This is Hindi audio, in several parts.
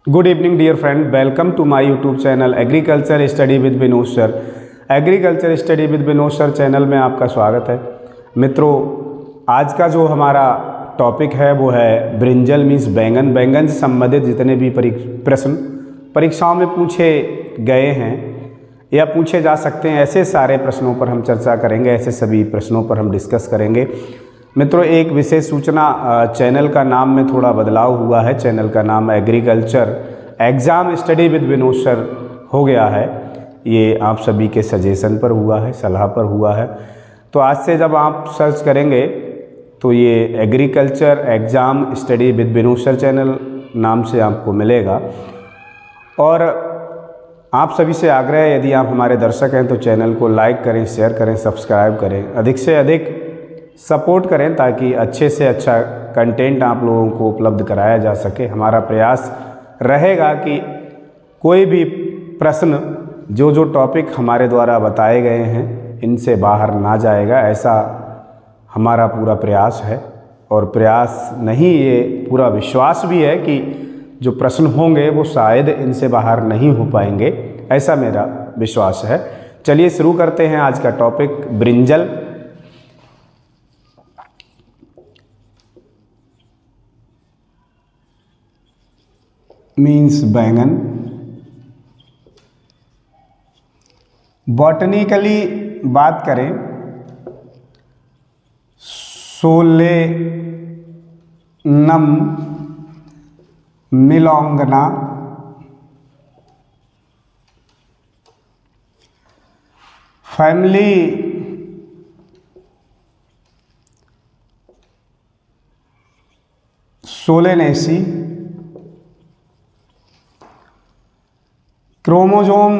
Good evening dear friend, welcome to my YouTube channel agriculture study with Vinod sir. Agriculture study with Vinod sir channel में आपका स्वागत है। मित्रों, आज का जो हमारा टॉपिक है वो है ब्रिंजल मीन्स बैंगन। बैंगन से संबंधित जितने भी प्रश्न परीक्षाओं में पूछे गए हैं या पूछे जा सकते हैं, ऐसे सारे प्रश्नों पर हम चर्चा करेंगे, ऐसे सभी प्रश्नों पर हम डिस्कस करेंगे। मित्रों, एक विशेष सूचना, चैनल का नाम में थोड़ा बदलाव हुआ है। चैनल का नाम agriculture exam study with Vinod sir हो गया है। ये आप सभी के सजेशन पर हुआ है, सलाह पर हुआ है। तो आज से जब आप सर्च करेंगे तो ये agriculture exam study with Vinod sir channel नाम से आपको मिलेगा। और आप सभी से आग्रह है, यदि आप हमारे दर्शक हैं तो चैनल को लाइक करें, शेयर करें, सब्सक्राइब करें, अधिक से अधिक सपोर्ट करें ताकि अच्छे से अच्छा कंटेंट आप लोगों को उपलब्ध कराया जा सके। हमारा प्रयास रहेगा कि कोई भी प्रश्न जो टॉपिक हमारे द्वारा बताए गए हैं इनसे बाहर ना जाएगा, ऐसा हमारा पूरा प्रयास है। और प्रयास नहीं, ये पूरा विश्वास भी है कि जो प्रश्न होंगे वो शायद इनसे बाहर नहीं हो पाएंगे, ऐसा मेरा विश्वास है। चलिए शुरू करते हैं आज का टॉपिक। ब्रिंजल मीन्स बैंगन। बॉटनिकली बात करें, Solanum melongena, family Solanaceae, chromosome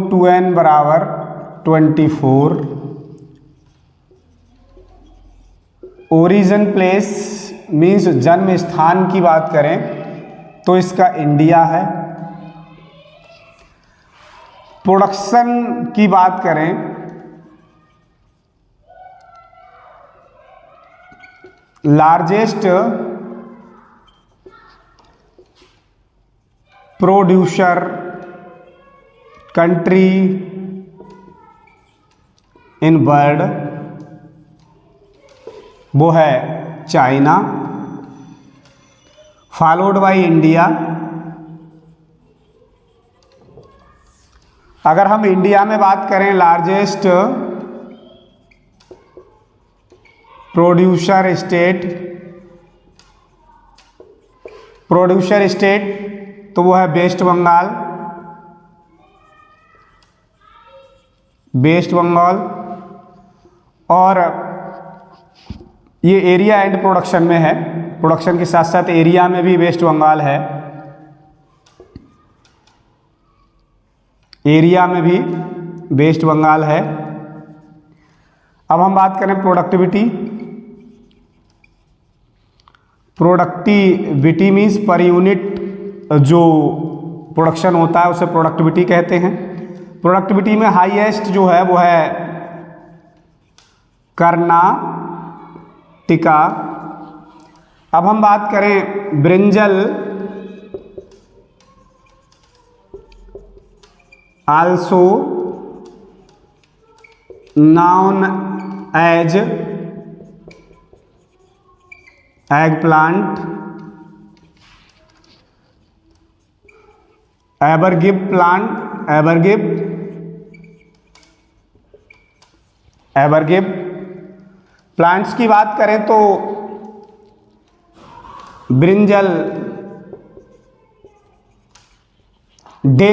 2n बराबर 24। ओरिजिन प्लेस मीन्स जन्म स्थान की बात करें तो इसका इंडिया है। प्रोडक्शन की बात करें largest producer country in world वो है चाइना, फॉलोड बाय इंडिया। अगर हम इंडिया में बात करें लार्जेस्ट प्रोड्यूसर स्टेट तो वो है वेस्ट बंगाल। और ये एरिया एंड प्रोडक्शन में है, प्रोडक्शन के साथ साथ एरिया में भी वेस्ट बंगाल है, एरिया में भी वेस्ट बंगाल है। अब हम बात करें प्रोडक्टिविटी मीन्स पर यूनिट जो प्रोडक्शन होता है उसे प्रोडक्टिविटी कहते हैं। प्रोडक्टिविटी में हाईएस्ट जो है वो है कर्नाटका। अब हम बात करें brinjal also known as egg plant, एवरगिव प्लांट, एवरगिव प्लांट्स की बात करें तो ब्रिंजल डे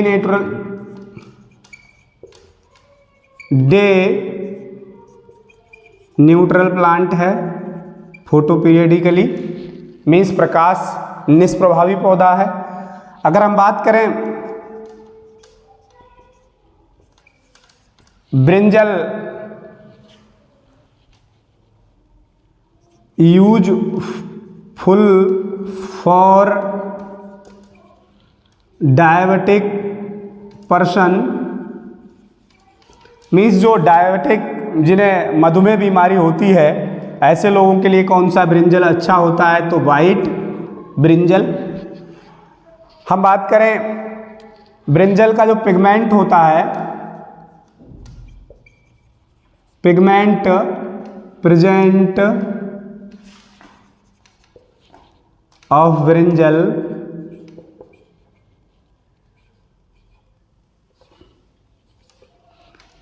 न्यूट्रल प्लांट है। फोटो पीरियडिकली मीन्स प्रकाश निष्प्रभावी पौधा है। अगर हम बात करें brinjal useful for diabetic person means जो डायबिटिक, जिन्हें मधुमेह बीमारी होती है, ऐसे लोगों के लिए कौन सा ब्रिंजल अच्छा होता है? तो वाइट ब्रिंजल। हम बात करें ब्रिंजल का जो पिगमेंट होता है, pigment present of brinjal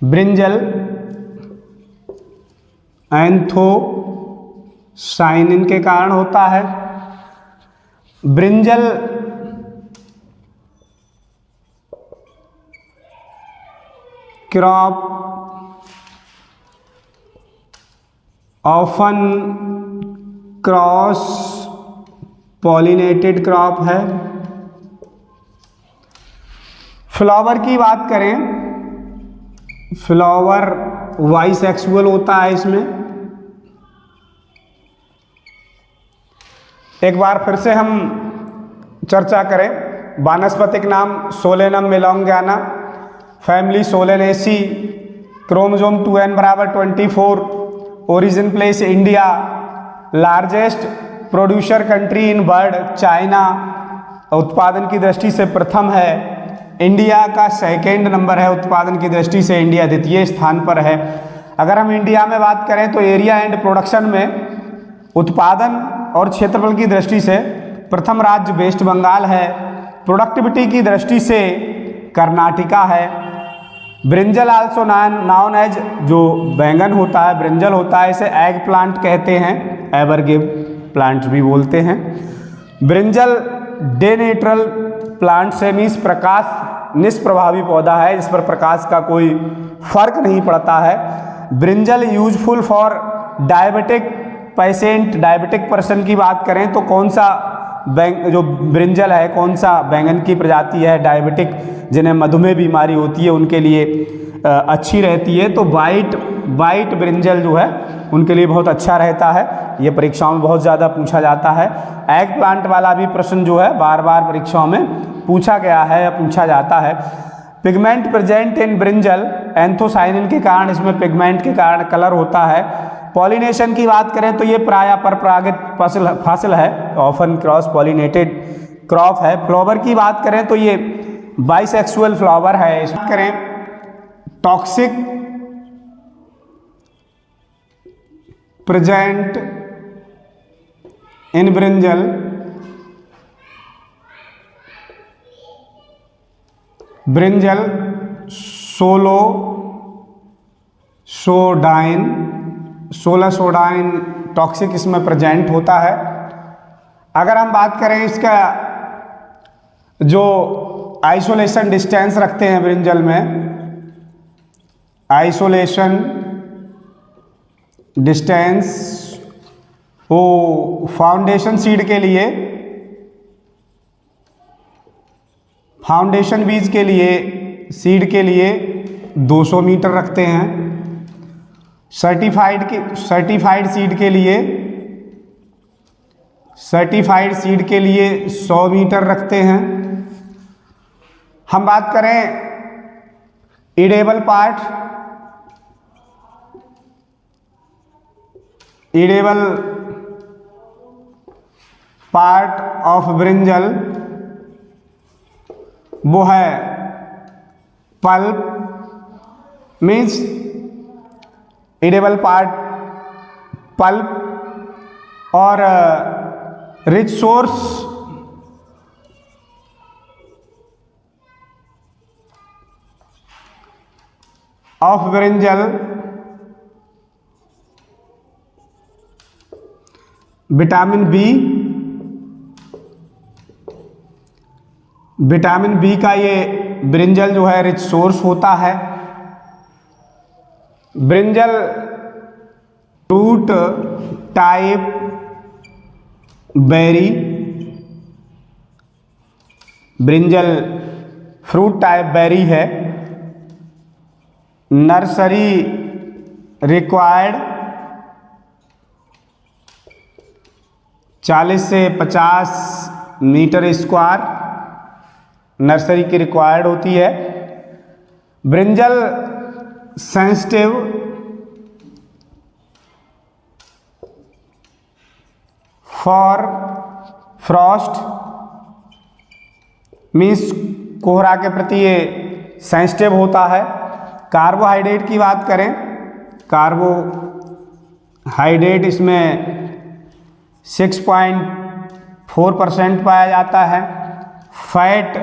brinjal anthocyanin के कारण होता है। Brinjal crop often cross pollinated crop है। फ्लावर की बात करें, फ्लावर बाइसेक्सुअल होता है इसमें। एक बार फिर से हम चर्चा करें, वानस्पतिक नाम Solanum melongena, family Solanaceae, chromosome 2n बराबर 24, origin place India, largest producer country in world China, उत्पादन की दृष्टि से प्रथम है, इंडिया का सेकेंड नंबर है, उत्पादन की दृष्टि से इंडिया द्वितीय स्थान पर है। अगर हम इंडिया में बात करें तो एरिया एंड प्रोडक्शन में उत्पादन और क्षेत्रफल की दृष्टि से प्रथम राज्य वेस्ट बंगाल है, प्रोडक्टिविटी की दृष्टि से कर्नाटका है। ब्रिंजल आल्सो नाउन एज, जो बैंगन होता है ब्रिंजल होता है, इसे एग प्लांट कहते हैं, एवरगिव प्लांट भी बोलते हैं। ब्रिंजल डे नेचुरल प्लांट से मीन्स प्रकाश निष्प्रभावी पौधा है, जिस पर प्रकाश का कोई फर्क नहीं पड़ता है। Brinjal useful for diabetic patient, diabetic person की बात करें तो कौन सा जो ब्रिंजल है, कौन सा बैंगन की प्रजाति है डायबिटिक, जिन्हें मधुमेह बीमारी होती है उनके लिए अच्छी रहती है, तो वाइट ब्रिंजल जो है उनके लिए बहुत अच्छा रहता है। ये परीक्षाओं में बहुत ज़्यादा पूछा जाता है। एग प्लांट वाला भी प्रश्न जो है बार बार परीक्षाओं में पूछा गया है या पूछा जाता है। Pigment present in brinjal, anthocyanin के कारण इसमें पिगमेंट के कारण कलर होता है। पॉलिनेशन की बात करें तो ये प्रायः परपरागित फसल है, ऑफन क्रॉस पॉलिनेटेड क्रॉप है। फ्लावर की बात करें तो ये बाइसेक्सुअल फ्लावर है। इस बात करें toxic present in brinjal, brinjal solasodine toxic इसमें प्रेजेंट होता है। अगर हम बात करें इसका जो आइसोलेशन डिस्टेंस रखते हैं ब्रिंजल में, आइसोलेशन डिस्टेंस, वो फाउंडेशन सीड के लिए, फाउंडेशन बीज के लिए, सीड के लिए 200 मीटर रखते हैं। सर्टिफाइड सीड के लिए 100 मीटर रखते हैं। हम बात करें इडेबल पार्ट ऑफ ब्रिंजल, वो है pulp, means edible part pulp, और rich source of brinjal vitamin B का ये ब्रिंजल जो है रिच सोर्स होता है। Brinjal fruit type berry, brinjal fruit type berry है। नर्सरी रिक्वायर्ड 40 से 50 मीटर स्क्वायर नर्सरी की रिक्वायर्ड होती है। Brinjal sensitive for frost means कोहरा के प्रति ये सेंसिटिव होता है। कार्बोहाइड्रेट की बात करें, कार्बोहाइड्रेट इसमें 6.4% पाया जाता है। फैट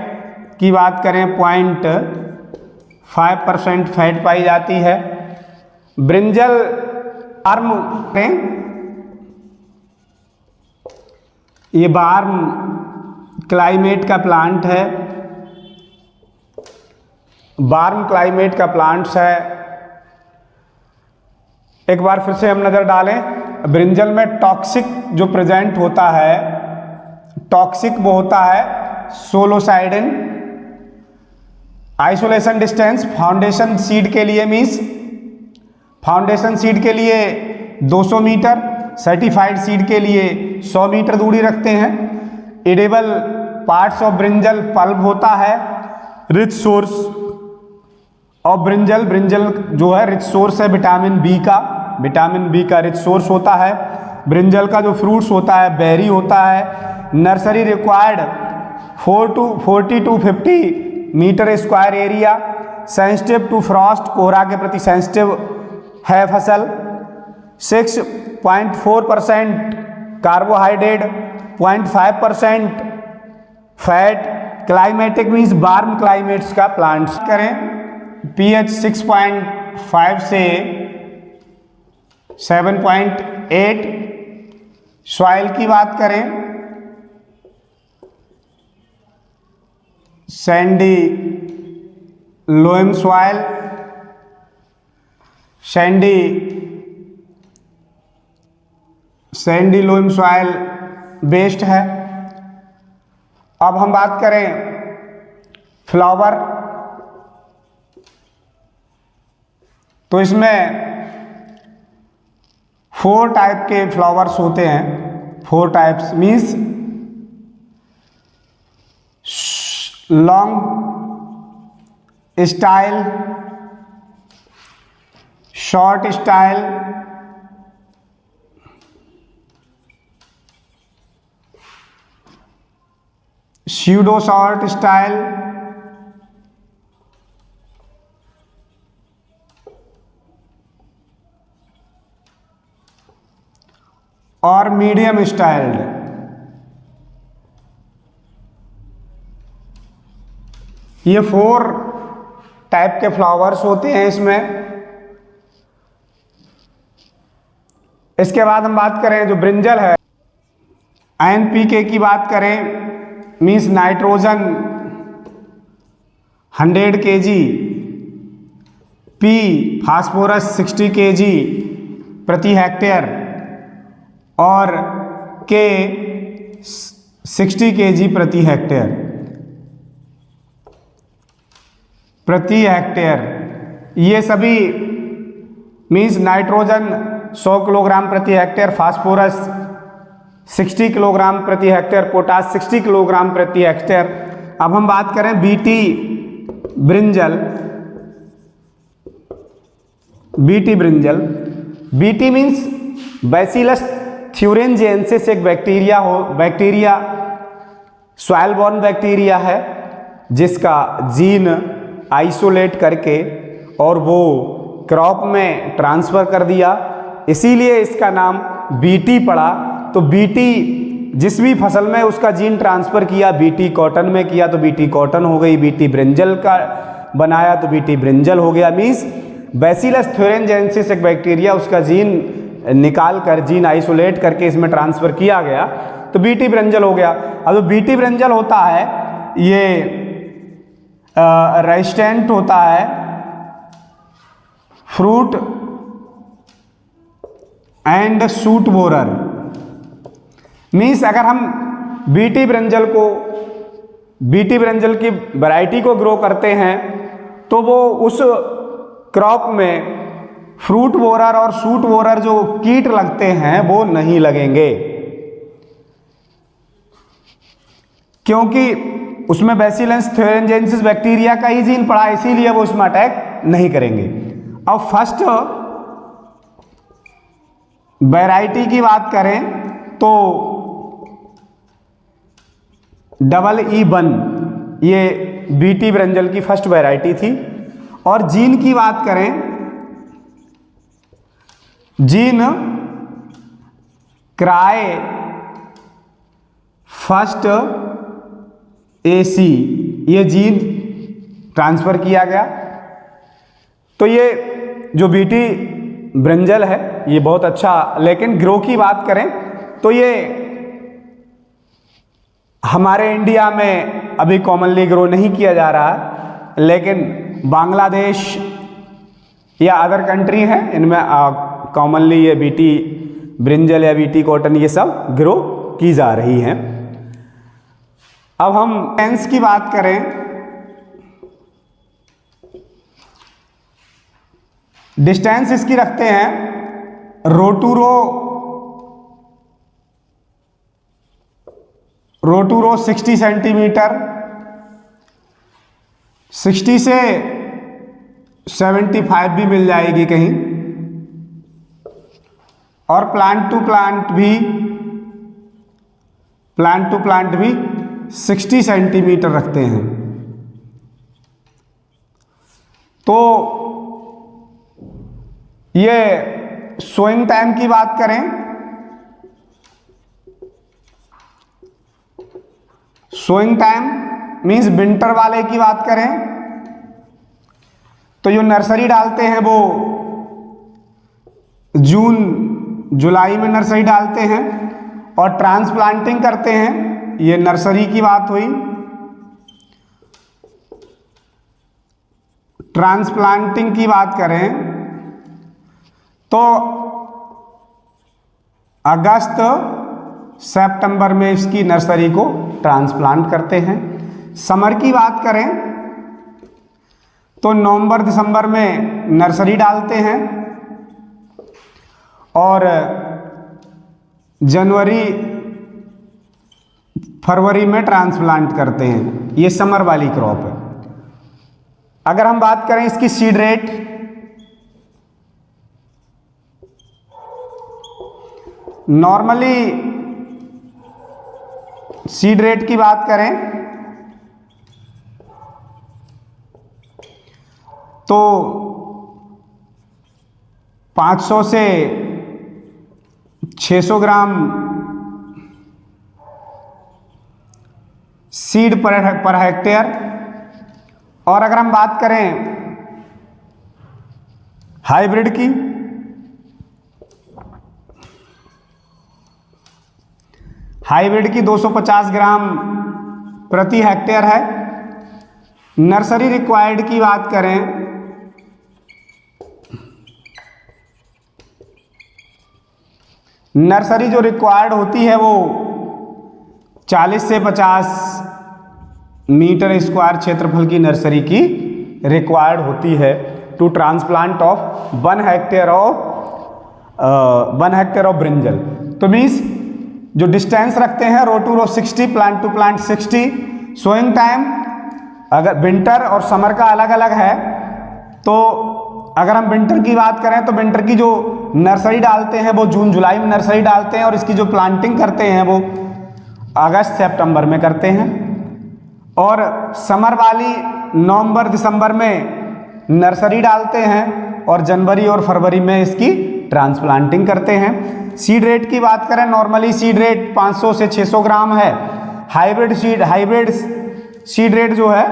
की बात करें 0.5% फैट पाई जाती है। ब्रिंजल बार्म करें, ये बार्म क्लाइमेट का प्लांट है, वार्म क्लाइमेट का प्लांट्स है। एक बार फिर से हम नज़र डालें, ब्रिंजल में टॉक्सिक जो प्रेजेंट होता है, टॉक्सिक वो होता है सोलोसाइडिन। आइसोलेशन डिस्टेंस फाउंडेशन सीड के लिए मीन्स फाउंडेशन सीड के लिए 200 मीटर, सर्टिफाइड सीड के लिए 100 मीटर दूरी रखते हैं। Edible parts of brinjal pulp होता है। Rich source of brinjal, brinjal जो है रिच सोर्स है विटामिन बी का रिच सोर्स होता है। ब्रिंजल का जो फ्रूट्स होता है बेरी होता है। Nursery required 40 to 50 metre square area. Sensitive to frost, कोहरा के प्रति सेंसिटिव है फसल। 6.4% carbohydrate, 0.5% fat. Climatic means warm climates का प्लांट्स करें। pH 6.5 से 7.8। सॉइल की बात करें, sandy loam soil, sandy loam soil based है। अब हम बात करें फ्लावर, तो इसमें 4 टाइप के फ्लावर्स होते हैं। 4 types means long style, short style, pseudo short style, और मीडियम स्टाइल्ड। ये 4 टाइप के फ्लावर्स होते हैं इसमें। इसके बाद हम बात करें जो ब्रिंजल है, NPK की बात करें means nitrogen 100 kg, P phosphorus 60 kg प्रति हेक्टेयर और K 60 kg प्रति हेक्टेयर। ये सभी मीन्स नाइट्रोजन 100 किलोग्राम प्रति हेक्टेयर, फास्फोरस 60 किलोग्राम प्रति हेक्टेयर, पोटास 60 किलोग्राम प्रति हेक्टेयर। अब हम बात करें BT brinjal. BT means Bacillus thuringiensis एक बैक्टीरिया सॉइल बॉर्न बैक्टीरिया है, जिसका जीन आइसोलेट करके और वो क्रॉप में ट्रांसफ़र कर दिया, इसीलिए इसका नाम बीटी पड़ा। तो बीटी जिस भी फसल में उसका जीन ट्रांसफ़र किया, बीटी कॉटन में किया तो बीटी कॉटन हो गई, बीटी ब्रिंजल का बनाया तो बीटी ब्रिंजल हो गया। मीन्स बैसिलस थ्यूरेंजिएंसिस एक बैक्टीरिया, उसका जीन निकाल कर, जीन आइसोलेट करके इसमें ट्रांसफ़र किया गया तो बीटी ब्रिंजल हो गया। अब जो बीटी ब्रिंजल होता है ये रेजिस्टेंट होता है fruit and suit borer. Means अगर हम बीटी ब्रिंजल की वैरायटी को ग्रो करते हैं तो वो उस क्रॉप में फ्रूट बोरर और सूट बोरर जो कीट लगते हैं वो नहीं लगेंगे, क्योंकि उसमें बैसिलस थ्यूरेंजिएंसिस बैक्टीरिया का ही जीन पड़ा, इसीलिए वो उसमें अटैक नहीं करेंगे। अब फर्स्ट वैरायटी की बात करें तो EE1 ये बीटी ब्रिंजल की फर्स्ट वैरायटी थी। और जीन की बात करें, जीन क्राय फर्स्ट AC ये जीन ट्रांसफ़र किया गया। तो ये जो बीटी ब्रिंजल है ये बहुत अच्छा, लेकिन ग्रो की बात करें तो ये हमारे इंडिया में अभी कॉमनली ग्रो नहीं किया जा रहा है, लेकिन बांग्लादेश या अदर कंट्री हैं इनमें कॉमनली ये बीटी ब्रिंजल या बीटी कॉटन ये सब ग्रो की जा रही हैं। अब हम डिस्टेंस की बात करें, डिस्टेंस इसकी रखते हैं रो टू रो 60 सेंटीमीटर, 60 से 75 भी मिल जाएगी कहीं। और प्लांट टू प्लांट भी 60 सेंटीमीटर रखते हैं। तो ये सोइंग टाइम की बात करें, सोइंग टाइम मीन्स विंटर वाले की बात करें तो जो नर्सरी डालते हैं वो जून जुलाई में नर्सरी डालते हैं। और ट्रांसप्लांटिंग करते हैं, ये नर्सरी की बात हुई। ट्रांसप्लांटिंग की बात करें तो अगस्त सितंबर में इसकी नर्सरी को ट्रांसप्लांट करते हैं। समर की बात करें तो नवंबर दिसंबर में नर्सरी डालते हैं और जनवरी फरवरी में ट्रांसप्लांट करते हैं। ये समर वाली क्रॉप है। अगर हम बात करें इसकी seed rate, normally seed rate की बात करें तो 500 से 600 ग्राम सीड पर हेक्टेयर। और अगर हम बात करें हाइब्रिड की, हाइब्रिड की 250 ग्राम प्रति हेक्टेयर है। नर्सरी रिक्वायर्ड की बात करें नर्सरी जो रिक्वायर्ड होती है वो 40 से 50 मीटर स्क्वायर क्षेत्रफल की नर्सरी की रिक्वायर्ड होती है to transplant of 1 hectare of brinjal. तो मीन्स जो डिस्टेंस रखते हैं row to row 60, plant to plant 60। Sowing time अगर विंटर और समर का अलग अलग है, तो अगर हम विंटर की बात करें तो विंटर की जो नर्सरी डालते हैं वो जून जुलाई में नर्सरी डालते हैं और इसकी जो प्लांटिंग करते हैं वो अगस्त सितंबर में करते हैं। और समर वाली नवंबर दिसंबर में नर्सरी डालते हैं और जनवरी और फरवरी में इसकी ट्रांसप्लांटिंग करते हैं। सीड रेट की बात करें, नॉर्मली सीड रेट 500 से 600 ग्राम है। हाइब्रिड सीड रेट जो है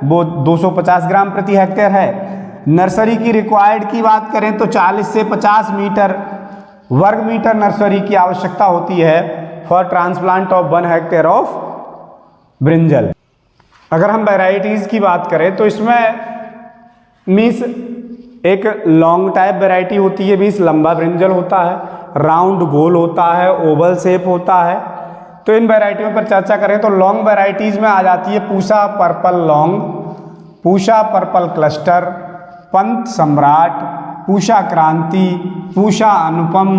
वो 250 ग्राम प्रति हेक्टेयर है। नर्सरी की रिक्वायर्ड की बात करें तो 40 से 50 वर्ग मीटर नर्सरी की आवश्यकता होती है for transplant of 1 hectare of brinjal. अगर हम वैरायटीज़ की बात करें तो इसमें मीन्स एक लॉन्ग टाइप वैरायटी होती है, मीन्स लंबा ब्रिंजल होता है, राउंड गोल होता है, ओवल शेप होता है। तो इन वैरायटियों पर चर्चा करें तो लॉन्ग वैरायटीज़ में आ जाती है पूषा पर्पल लॉन्ग, पूषा पर्पल क्लस्टर, पंत सम्राट, पूषा क्रांति, पूषा अनुपम,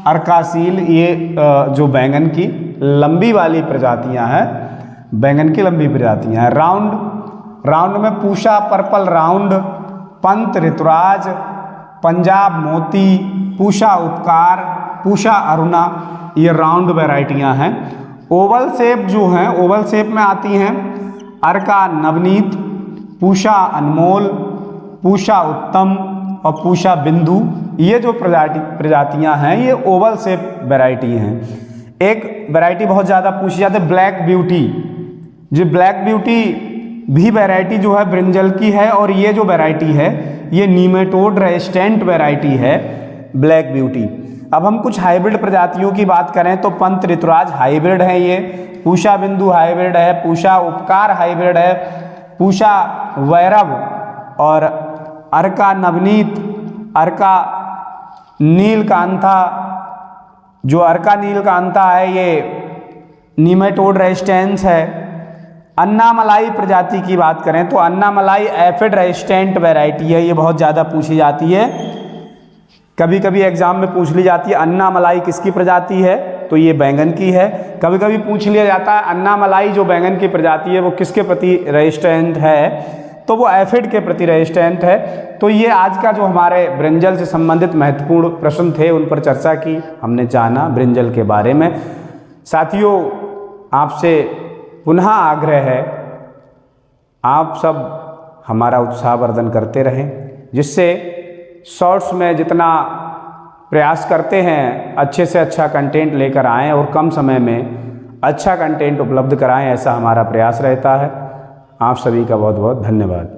अर्कासील। ये जो बैंगन की लंबी वाली प्रजातियां हैं, बैंगन की लंबी प्रजातियां हैं। राउंड में पूषा पर्पल राउंड, पंत ऋतुराज, पंजाब मोती, पूषा उपकार, पूषा अरुणा, ये राउंड वैरायटियां हैं। ओवल शेप जो हैं, ओवल शेप में आती हैं अर्का नवनीत, पूषा अनमोल, पूषा उत्तम और पूषा बिंदु। ये जो प्रजातियां हैं ये ओवल शेप वैरायटी हैं। एक वैरायटी बहुत ज़्यादा पूछी जाती है ब्लैक ब्यूटी। जो ब्लैक ब्यूटी भी वैरायटी जो है ब्रिंजल की है, और ये जो वैरायटी है ये नीमेटोड रेजिस्टेंट वैरायटी है ब्लैक ब्यूटी। अब हम कुछ हाइब्रिड प्रजातियों की बात करें तो पंत ऋतुराज हाइब्रिड है, ये पूषा बिंदु हाइब्रिड है, पूषा उपकार हाइब्रिड है, पूषा वैरव और अर्का नवनीत, अर्का नीलकांता। जो अर्का नीलकांता है ये नीमेटोड रेजिस्टेंस है। अन्नामलाई प्रजाति की बात करें तो अन्नामलाई एफिड रेजिस्टेंट वैरायटी है, ये बहुत ज़्यादा पूछी जाती है, कभी कभी एग्जाम में पूछ ली जाती है अन्नामलाई किसकी प्रजाति है, तो ये बैंगन की है। कभी कभी पूछ लिया जाता है अन्नामलाई जो बैंगन की प्रजाति है वो किसके प्रति रेजिस्टेंट है, तो वो एफिड के प्रति रेजिस्टेंट है। तो ये आज का जो हमारे ब्रिंजल से संबंधित महत्वपूर्ण प्रश्न थे उन पर चर्चा की, हमने जाना ब्रिंजल के बारे में। साथियों, आपसे पुनः आग्रह है आप सब हमारा उत्साहवर्धन करते रहें, जिससे शॉर्ट्स में जितना प्रयास करते हैं अच्छे से अच्छा कंटेंट लेकर आएँ और कम समय में अच्छा कंटेंट उपलब्ध कराएं, ऐसा हमारा प्रयास रहता है। आप सभी का बहुत बहुत धन्यवाद।